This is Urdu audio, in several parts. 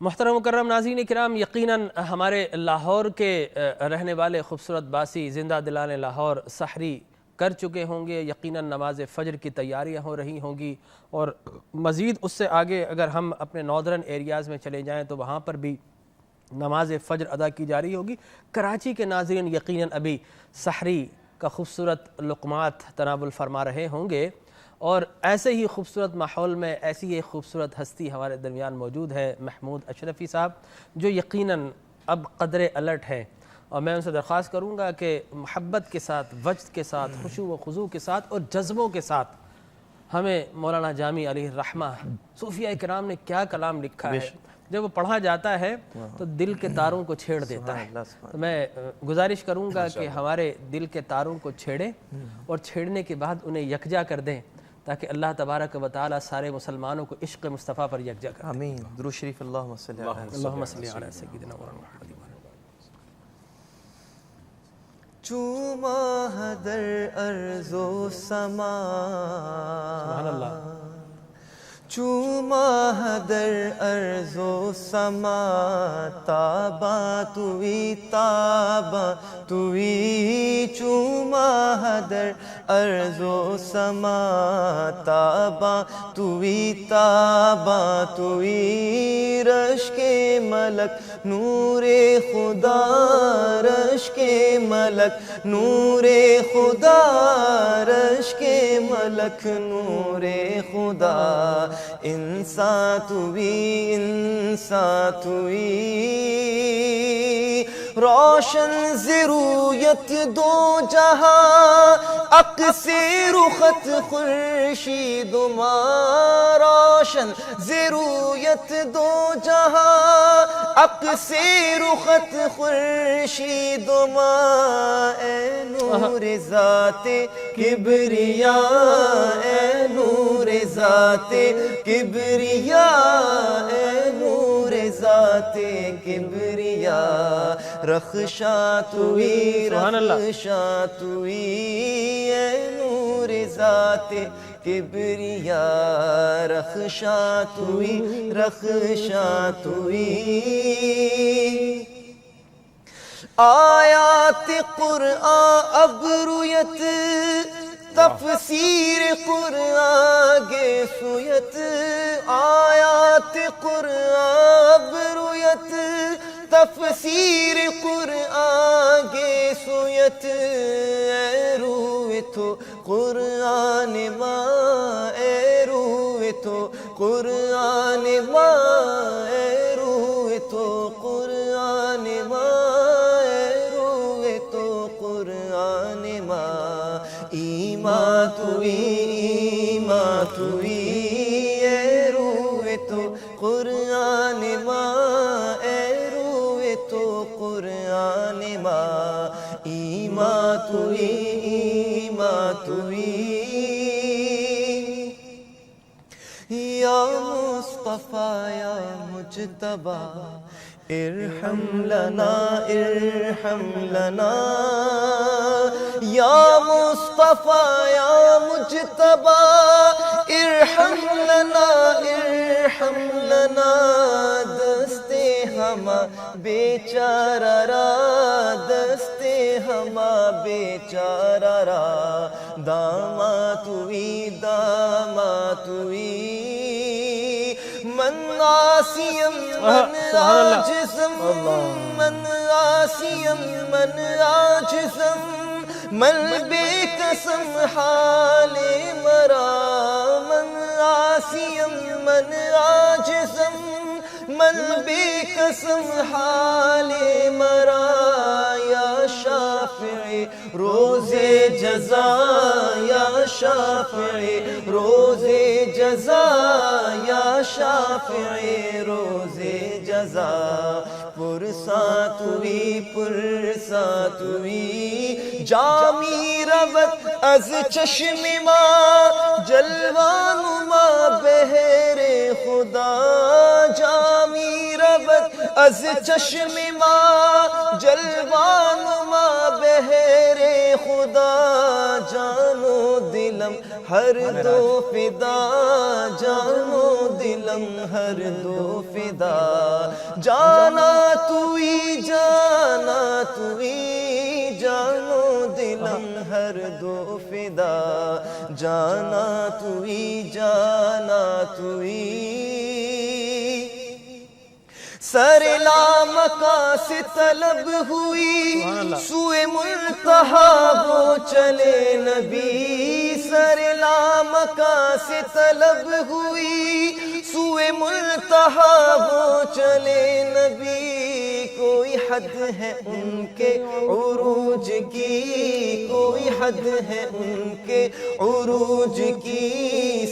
محترم مکرم ناظرین کرام، یقیناً ہمارے لاہور کے رہنے والے خوبصورت باسی زندہ دلان لاہور سحری کر چکے ہوں گے، یقیناً نماز فجر کی تیاریاں ہو رہی ہوں گی، اور مزید اس سے آگے اگر ہم اپنے ناردرن ایریاز میں چلے جائیں تو وہاں پر بھی نماز فجر ادا کی جا رہی ہوگی۔ کراچی کے ناظرین یقیناً ابھی سحری کا خوبصورت لقمات تناول فرما رہے ہوں گے، اور ایسے ہی خوبصورت ماحول میں ایسی ایک خوبصورت ہستی ہمارے درمیان موجود ہے، محمود اشرفی صاحب، جو یقیناً اب قدر الرٹ ہے، اور میں ان سے درخواست کروں گا کہ محبت کے ساتھ، وجد کے ساتھ، خشوع و خضوع کے ساتھ اور جذبوں کے ساتھ ہمیں مولانا جامی علیہ الرحمہ صوفیہ کرام نے کیا کلام لکھا ہے، جب وہ پڑھا جاتا ہے تو دل کے تاروں کو چھیڑ دیتا ہے۔ تو میں گزارش کروں گا کہ ہمارے دل کے تاروں کو چھیڑیں، اور چھیڑنے کے بعد انہیں یکجا کر دیں، تاکہ اللہ تبارک و تعالی سارے مسلمانوں کو عشق مصطفیٰ پر یکجا کریں۔ آمین۔ درود شریف اللہم صلی اللہم صلی علی سیدنا محمد۔ چوما در ارض و سما، سبحان اللہ، چوما در ارض و سما، تابا توی تابا توی، چوما در ارض و سما، تابا توی تابا توی، رشک ملک نور خدا، رشک ملک نور خدا، رشک ملک نور خدا، انسان توی انسان توی، روشن ضروریت دو جہاں، اقصی رخت خورشید و ماہ، روشن ضروریت دو جہاں، اقصی رخت خورشید و ماہ، اے نور ذات کبریا، اے نور ذات کبریا، اے نور ذات کبریا، رخشا توی رخشا توی، اے نور ذات کبریا، رخشا توی رخشا توی، آیات قرآن اب رویت، تفسیر قرآن گے سویت، آیات قرآن اب رویت، تفسیر قرآن گے سویت، اے روئے تو قرآن ماں، اے روئے تو قرآن ماں، اے روئے تو قرآن ماں، اے روئے تو قرآن ماں، ایمان توی ایمان توی، اے روئے تو قرآن ماں، اے روئے تو قرآن ماں، ایمان توی ایمان توی، یا مصطفیٰ یا مجتبیٰ، ارحم لنا ارحم لنا، یا مصطفیٰ یا مجتبیٰ، ارحم لنا ارحم لنا، دستے ہما بیچارہ را، دستے ہما بیچارہ را، داما توی داما توی، من عاصیم من عاجزم، من عاصیم من عاجزم، من بے قسم حال مرا، من عاصیم من عاجزم، من بے قسم حال مرا، یا شافع روز جزا، یا شافع روز جزا، یا شافع روز جزا، پرساں توی پرساں توی، جامی رود از چشم ما، جلوان ما بہر خدا، جامی رود از چشم ما، جلوان ما بہر خدا، جان و دل دلم ہر دو فدا، جانو دلم ہر دو فدا، جانا توئی جانا توئی، جانو دلم ہر دو فدا، جانا توئی جانا توئی۔ سر لامکاں سے طلب ہوئی سوئے منتہا وہ چلے نبی، سر لامکاں سے طلب ہوئی سوئے منتہا وہ چلے نبی، کوئی حد ہے ان کے عروج کی، کوئی حد ہے ان کے عروج کی،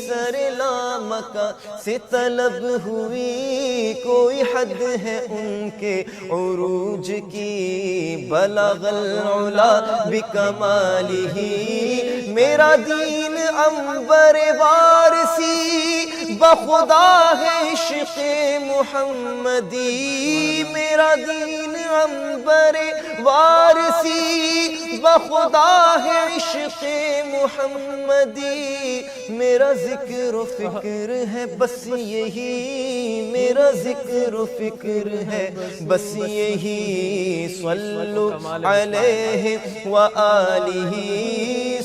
سر لامکاں سے طلب ہوئی کوئی حد ہے ان کے عروج کی، بلغ العلا بکمالہ، میرا دین عنبر وارسی بخدا ہے عشق محمدی، میرا دین عنبر وارسی بخدا ہے عشق محمدی، میرا ذکر و فکر ہے بس یہی، میرا ذکر و فکر ہے بس یہی، صلو علیہ وآلہ،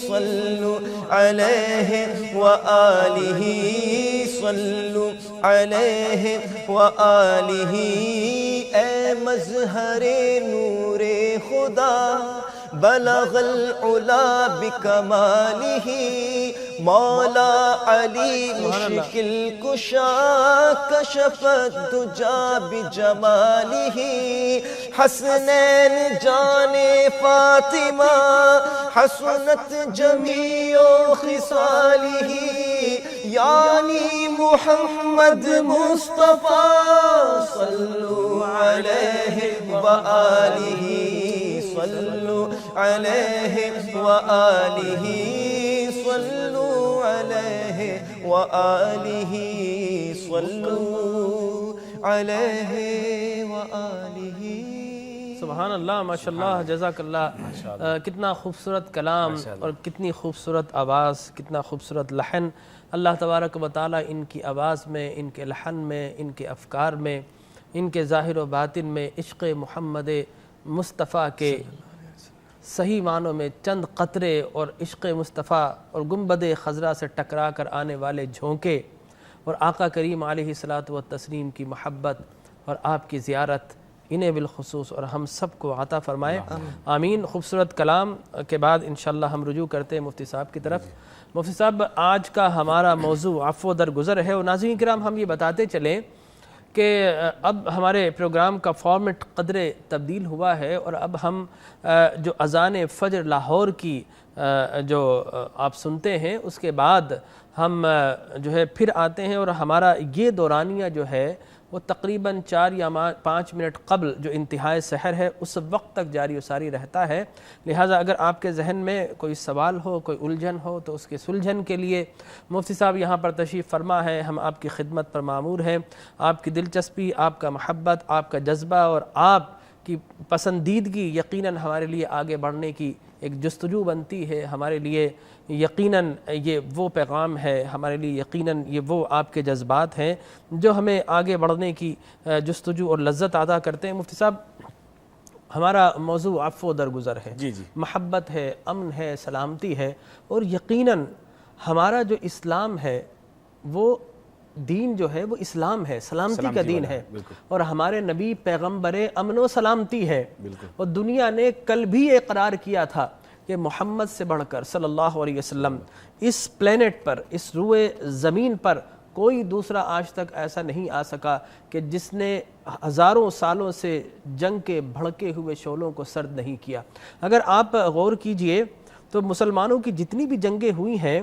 صلو علیہ وآلہ، صلو علیہ وآلہ، اے مظہر نور خدا بلغ العلا بکمالہ، مولا علی مشکل کشا کشف الدجا بجمالہ، حسنین جان فاطمہ حسنت جمیع خصالہ، یعنی محمد مصطفیٰ صلو علیہ وآلہ، صلو علیہ وآلہ، صلو علیہ وآلہ، صلو علیہ وآلہ۔ سبحان اللہ، ماشاءاللہ، جزاک اللہ، کتنا خوبصورت کلام اور کتنی خوبصورت آواز، کتنا خوبصورت لحن۔ اللہ تبارک و تعالیٰ ان کی آواز میں، ان کے لحن میں، ان کے افکار میں، ان کے ظاہر و باطن میں عشق محمد مصطفیٰ کے صحیح معنوں میں چند قطرے اور عشق مصطفیٰ اور گنبد خضرا سے ٹکرا کر آنے والے جھونکے اور آقا کریم علیہ الصلاۃ والتسلیم کی محبت اور آپ کی زیارت انہیں بالخصوص اور ہم سب کو عطا فرمائے، آمین۔ خوبصورت کلام کے بعد انشاءاللہ ہم رجوع کرتے ہیں مفتی صاحب کی طرف۔ مفتی صاحب، آج کا ہمارا موضوع عفو درگزر ہے، اور ناظرین کرام ہم یہ بتاتے چلیں کہ اب ہمارے پروگرام کا فارمیٹ قدرے تبدیل ہوا ہے، اور اب ہم جو اذان فجر لاہور کی جو آپ سنتے ہیں اس کے بعد ہم جو ہے پھر آتے ہیں، اور ہمارا یہ دورانیہ جو ہے وہ تقریباً 4 یا 5 منٹ قبل جو انتہائے سحر ہے اس وقت تک جاری و ساری رہتا ہے۔ لہٰذا اگر آپ کے ذہن میں کوئی سوال ہو، کوئی الجھن ہو، تو اس کے سلجھن کے لیے مفتی صاحب یہاں پر تشریف فرما ہے، ہم آپ کی خدمت پر مامور ہیں۔ آپ کی دلچسپی، آپ کا محبت، آپ کا جذبہ اور آپ کی پسندیدگی یقیناً ہمارے لیے آگے بڑھنے کی ایک جستجو بنتی ہے، ہمارے لیے یقیناً یہ وہ پیغام ہے، ہمارے لیے یقیناً یہ وہ آپ کے جذبات ہیں جو ہمیں آگے بڑھنے کی جستجو اور لذت عطا کرتے ہیں۔ مفتی صاحب، ہمارا موضوع عفو درگزر ہے، محبت ہے، امن ہے، سلامتی ہے، اور یقیناً ہمارا جو اسلام ہے وہ دین جو ہے وہ اسلام ہے، سلامتی کا دین ہے، اور ہمارے نبی پیغمبر امن و سلامتی ہے، اور دنیا نے کل بھی اقرار کیا تھا کہ محمد سے بڑھ کر صلی اللہ علیہ وسلم اس پلینٹ پر، اس روئے زمین پر کوئی دوسرا آج تک ایسا نہیں آ سکا کہ جس نے ہزاروں سالوں سے جنگ کے بھڑکے ہوئے شعلوں کو سرد نہیں کیا۔ اگر آپ غور کیجئے تو مسلمانوں کی جتنی بھی جنگیں ہوئی ہیں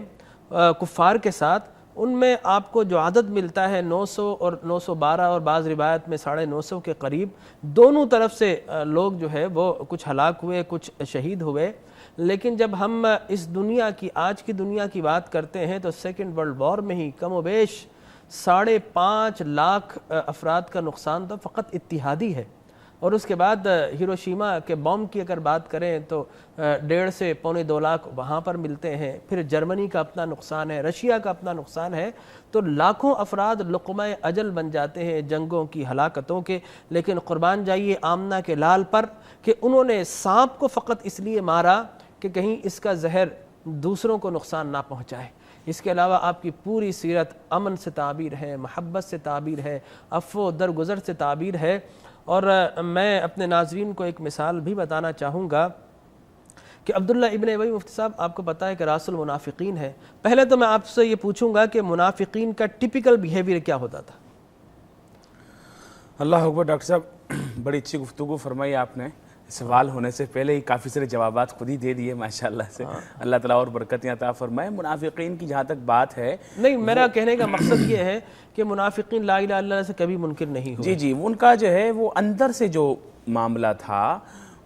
کفار کے ساتھ، ان میں آپ کو جو عدد ملتا ہے 900 اور 912 اور بعض روایت میں 950 کے قریب، دونوں طرف سے لوگ جو ہے وہ کچھ ہلاک ہوئے، کچھ شہید ہوئے۔ لیکن جب ہم اس دنیا کی، آج کی دنیا کی بات کرتے ہیں تو سیکنڈ ورلڈ وار میں ہی کم و بیش 5.5 لاکھ افراد کا نقصان تو فقط اتحادی ہے۔ اور اس کے بعد ہیروشیما کے بم کی اگر بات کریں تو 1.5 سے 2.25 لاکھ وہاں پر ملتے ہیں. پھر جرمنی کا اپنا نقصان ہے, رشیا کا اپنا نقصان ہے. تو لاکھوں افراد لقمہ اجل بن جاتے ہیں جنگوں کی ہلاکتوں کے. لیکن قربان جائیے آمنہ کے لال پر کہ انہوں نے سانپ کو فقط اس لیے مارا کہ کہیں اس کا زہر دوسروں کو نقصان نہ پہنچائے. اس کے علاوہ آپ کی پوری سیرت امن سے تعبیر ہے, محبت سے تعبیر ہے, عفو درگزر سے تعبیر ہے. اور میں اپنے ناظرین کو ایک مثال بھی بتانا چاہوں گا کہ عبداللہ ابن ابی مفتی صاحب آپ کو پتہ ہے کہ راس المنافقین ہے. پہلے تو میں آپ سے یہ پوچھوں گا کہ منافقین کا ٹپیکل بیہیویئر کیا ہوتا تھا؟ اللہ اکبر. ڈاکٹر صاحب بڑی اچھی گفتگو فرمائی آپ نے. سوال ہونے سے پہلے ہی کافی سارے جوابات خود ہی دے دیے ماشاءاللہ سے. اللہ تعالیٰ اور برکتیں عطا فرمائے. منافقین کی جہاں تک بات ہے, نہیں میرا کہنے کا مقصد یہ ہے کہ منافقین لا الہ الا اللہ سے کبھی منکر نہیں ہوئے. جی ان کا جو ہے وہ اندر سے جو معاملہ تھا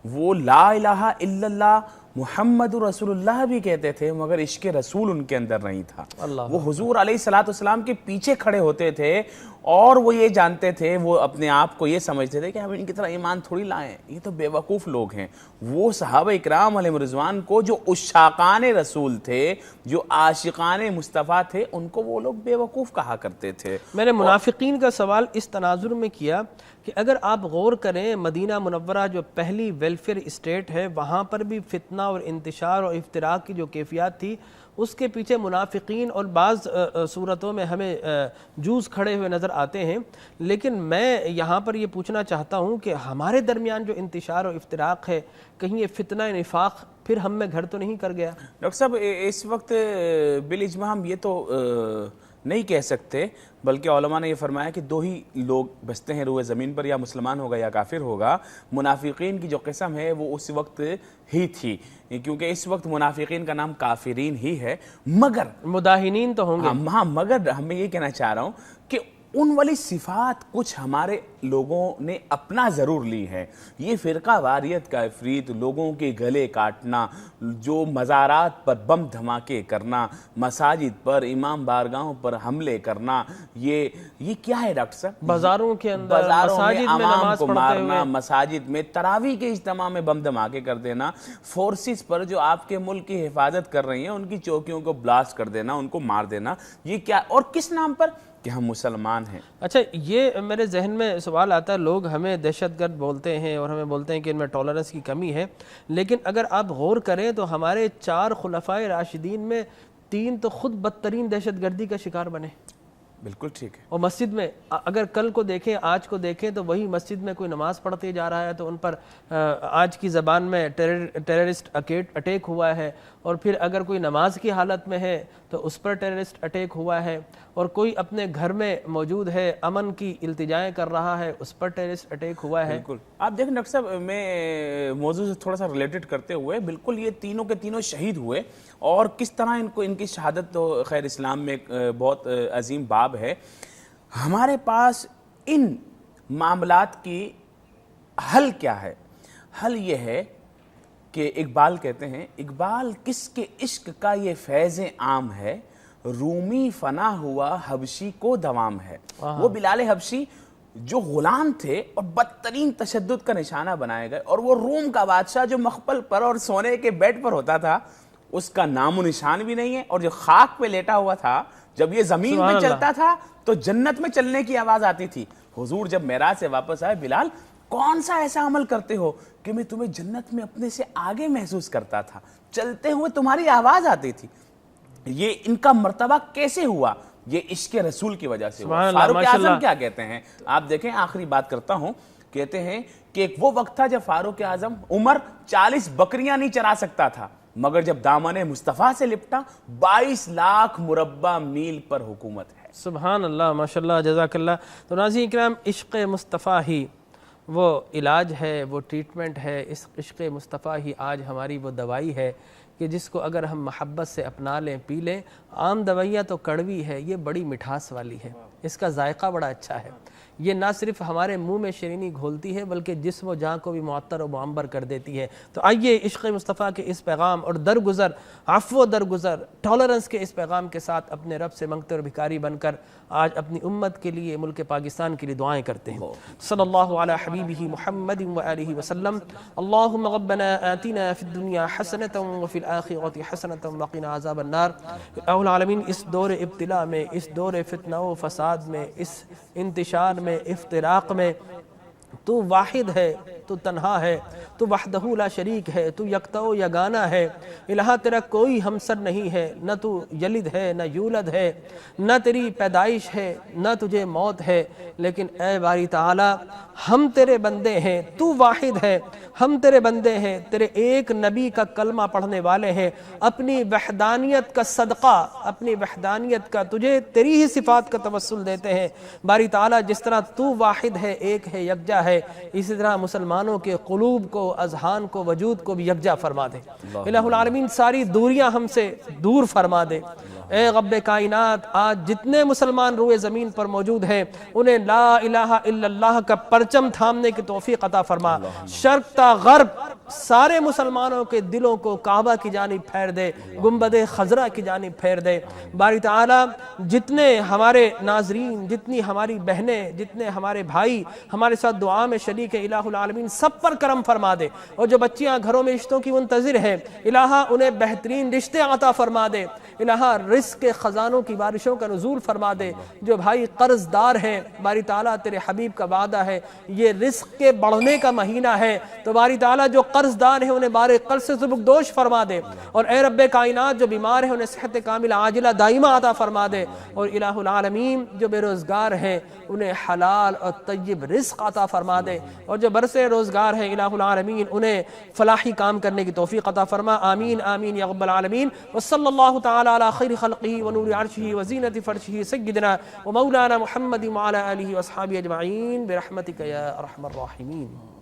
وہ لا الہ الا اللہ محمد رسول اللہ بھی کہتے تھے, مگر عشق رسول ان کے اندر نہیں تھا. وہ حضور علیہ السلام کے پیچھے کھڑے ہوتے تھے اور وہ یہ جانتے تھے, وہ اپنے آپ کو یہ سمجھتے تھے کہ ہم ان کی طرح ایمان تھوڑی لائیں, یہ تو بے وقوف لوگ ہیں. وہ صحابہ اکرام علیہ رضوان کو جو عشاقان رسول تھے, جو عاشقان مصطفیٰ تھے, ان کو وہ لوگ بے وقوف کہا کرتے تھے. میں نے منافقین کا سوال اس تناظر میں کیا کہ اگر آپ غور کریں مدینہ منورہ جو پہلی ویلفیئر اسٹیٹ ہے, وہاں پر بھی فتنہ اور انتشار اور افتراق کی جو کیفیات تھی, اس کے پیچھے منافقین اور بعض صورتوں میں ہمیں جوز کھڑے ہوئے نظر آتے ہیں. لیکن میں یہاں پر یہ پوچھنا چاہتا ہوں کہ ہمارے درمیان جو انتشار اور افتراق ہے, کہیں یہ فتنہ نفاق پھر ہم میں گھر تو نہیں کر گیا؟ ڈاکٹر صاحب اس وقت بالاجماع ہم یہ تو نہیں کہہ سکتے, بلکہ علماء نے یہ فرمایا کہ 2 ہی لوگ بستے ہیں روئے زمین پر, یا مسلمان ہوگا یا کافر ہوگا. منافقین کی جو قسم ہے وہ اس وقت ہی تھی, کیونکہ اس وقت منافقین کا نام کافرین ہی ہے. مگر مداہنین تو ہوں گے. ہاں, مگر ہمیں یہ کہنا چاہ رہا ہوں کہ ان والی صفات کچھ ہمارے لوگوں نے اپنا ضرور لی ہے. یہ فرقہ واریت کا افریت, لوگوں کے گلے کاٹنا, جو مزارات پر بم دھماکے کرنا, مساجد پر امام بارگاہوں پر حملے کرنا, یہ کیا ہے ڈاکٹر صاحب؟ بازاروں کے اندر, مساجد میں نماز کو پڑھتے مارنا, ہوئے, مساجد میں تراویح کے اجتماع میں بم دھماکے کر دینا, فورسز پر جو آپ کے ملک کی حفاظت کر رہی ہیں ان کی چوکیوں کو بلاسٹ کر دینا, ان کو مار دینا. یہ کیا اور کس نام پر؟ کہ ہم مسلمان ہیں. اچھا, یہ میرے ذہن میں سوال آتا ہے, لوگ ہمیں دہشت گرد بولتے ہیں اور ہمیں بولتے ہیں کہ ان میں ٹالرنس کی کمی ہے, لیکن اگر آپ غور کریں تو ہمارے 4 خلفائے راشدین میں 3 تو خود بدترین دہشت گردی کا شکار بنے. بالکل ٹھیک ہے. اور مسجد میں اگر کل کو دیکھیں, آج کو دیکھیں, تو وہی مسجد میں کوئی نماز پڑھتے جا رہا ہے تو ان پر آج کی زبان میں ٹیررسٹ اٹیک ہوا ہے, اور پھر اگر کوئی نماز کی حالت میں ہے تو اس پر ٹیررسٹ اٹیک ہوا ہے, اور کوئی اپنے گھر میں موجود ہے امن کی التجائیں کر رہا ہے, اس پر ٹیررسٹ اٹیک ہوا ہے. بالکل. آپ دیکھیں ڈاکٹر صاحب, میں موضوع سے تھوڑا سا ریلیٹڈ کرتے ہوئے, بالکل یہ تینوں کے تینوں شہید ہوئے, اور کس طرح ان کی شہادت تو خیر اسلام میں ایک بہت عظیم باب ہے. ہمارے پاس ان معاملات کی حل کیا ہے؟ حل یہ ہے کہ اقبال کہتے ہیں, اقبال کس کے عشق کا یہ فیض عام ہے, رومی فنا ہوا حبشی کو دوام ہے. وہ بلال حبشی جو غلام تھے اور بدترین تشدد کا نشانہ بنائے گئے, اور وہ روم کا بادشاہ جو مخبل پر اور سونے کے بیڈ پر ہوتا تھا, اس کا نام و نشان بھی نہیں ہے. اور جو خاک پہ لیٹا ہوا تھا, جب یہ زمین پہ چلتا تھا تو جنت میں چلنے کی آواز آتی تھی. حضور جب معراج سے واپس آئے, بلال کون سا ایسا عمل کرتے ہو کہ میں تمہیں جنت میں اپنے سے آگے محسوس کرتا تھا, چلتے ہوئے تمہاری آواز آتی تھی. یہ ان کا مرتبہ کیسے ہوا؟ یہ عشق رسول کی وجہ سے ہوا. فاروق اعظم کیا کہتے ہیں آپ دیکھیں, آخری بات کرتا ہوں, کہتے ہیں کہ ایک وہ وقت تھا جب فاروق اعظم عمر 40 بکریاں نہیں چرا سکتا تھا, مگر جب دامن مصطفیٰ سے لپٹا 22 لاکھ مربع میل پر حکومت ہے. سبحان اللہ, ماشاءاللہ, جزاک اللہ. تو ناظرین اکرام, عشق مصطفیٰ ہی وہ علاج ہے, وہ ٹریٹمنٹ ہے. اس عشق مصطفیٰ ہی آج ہماری وہ دوائی ہے کہ جس کو اگر ہم محبت سے اپنا لیں, پی لیں. عام دوائیاں تو کڑوی ہے, یہ بڑی مٹھاس والی ہے, اس کا ذائقہ بڑا اچھا ہے. یہ نہ صرف ہمارے منہ میں شیرینی گھولتی ہے بلکہ جسم و جان کو بھی معطر و معمبر کر دیتی ہے۔ تو آئیے عشق مصطفیٰ کے اس پیغام اور درگزر، عفو و درگزر، ٹالرنس کے اس پیغام کے ساتھ اپنے رب سے منگتے اور بھکاری بن کر آج اپنی امت کے لیے، ملک پاکستان کے لیے دعائیں کرتے ہیں۔ صلی اللہ علی حبیبہ محمد وآلہ وسلم۔ اللہم ربنا آتنا فی الدنیا حسنۃ وفی الآخرۃ حسنۃ وقنا عذاب النار۔ الہ العالمین، اس دور ابتلا میں، اس دور فتنہ و فساد میں، اس انتشار میں، افتراق میں، تو واحد ہے، تو تنہا ہے، تو وحدہ لا شریک ہے، تو یکتا و یگانہ ہے۔ الہ تیرا کوئی ہمسر نہیں ہے، نہ تو یلد ہے نہ یولد ہے، نہ تیری پیدائش ہے نہ تجھے موت ہے، لیکن اے باری تعالی ہم تیرے بندے ہیں، تو واحد ہے، ہم تیرے بندے ہیں، تیرے ایک نبی کا کلمہ پڑھنے والے ہیں، اپنی وحدانیت کا صدقہ، اپنی وحدانیت کا، تجھے تیری ہی صفات کا توسل دیتے ہیں۔ باری تعالی جس طرح تو واحد ہے، ایک ہے، یکجا ہے، اسی طرح مسلمانوں کے قلوب کو، اذہان کو، وجود کو بھی یکجا فرما دے۔ الہ العالمین ساری دوریاں ہم سے دور فرما دے۔ اے رب کائنات، آج جتنے مسلمان روئے زمین پر موجود ہیں انہیں لا الہ الا اللہ کا پرچم تھامنے کی توفیق عطا فرما۔ شرق تا غرب سارے مسلمانوں کے دلوں کو کعبہ کی جانب پھیر دے، گنبد خضرا کی جانب پھیر دے۔ باری تعالیٰ جتنے ہمارے ناظرین، جتنی ہماری بہنیں، جتنے ہمارے بھائی ہمارے ساتھ دعا میں شریک ہے، الہ العالمین سب پر کرم فرما دے۔ اور جو بچیاں گھروں میں رشتوں کی منتظر ہیں، الہ انہیں بہترین رشتے عطا فرما دے۔ الہ رزق کے خزانوں کی بارشوں کا نزول فرما دے۔ جو بھائی قرض دار ہیں، باری تعالیٰ تیرے حبیب کا وعدہ ہے یہ رزق کے بڑھنے کا مہینہ ہے، تو باری تعالیٰ جو قرض دار ہیں انہیں بار قرض سے سبکدوش فرما دے، اور اے رب کائنات جو بیمار ہیں انہیں صحت کاملہ عاجلہ دائمہ عطا فرما دے، اور الہ العالمین جو بے روزگار ہیں انہیں حلال اور طیب رزق عطا فرما دے، اور جو برسے روزگار ہیں الہ العالمین انہیں فلاحی کام کرنے کی توفیق عطا فرما۔ آمین آمین یا رب العالمین۔ وصلی اللہ تعالی علی خیر خلقہ ونور عرشہ وزینت فرشہ سیدنا ومولانا محمد وعلی آلہ واصحابہ اجمعین برحمتک یا ارحم الراحمین۔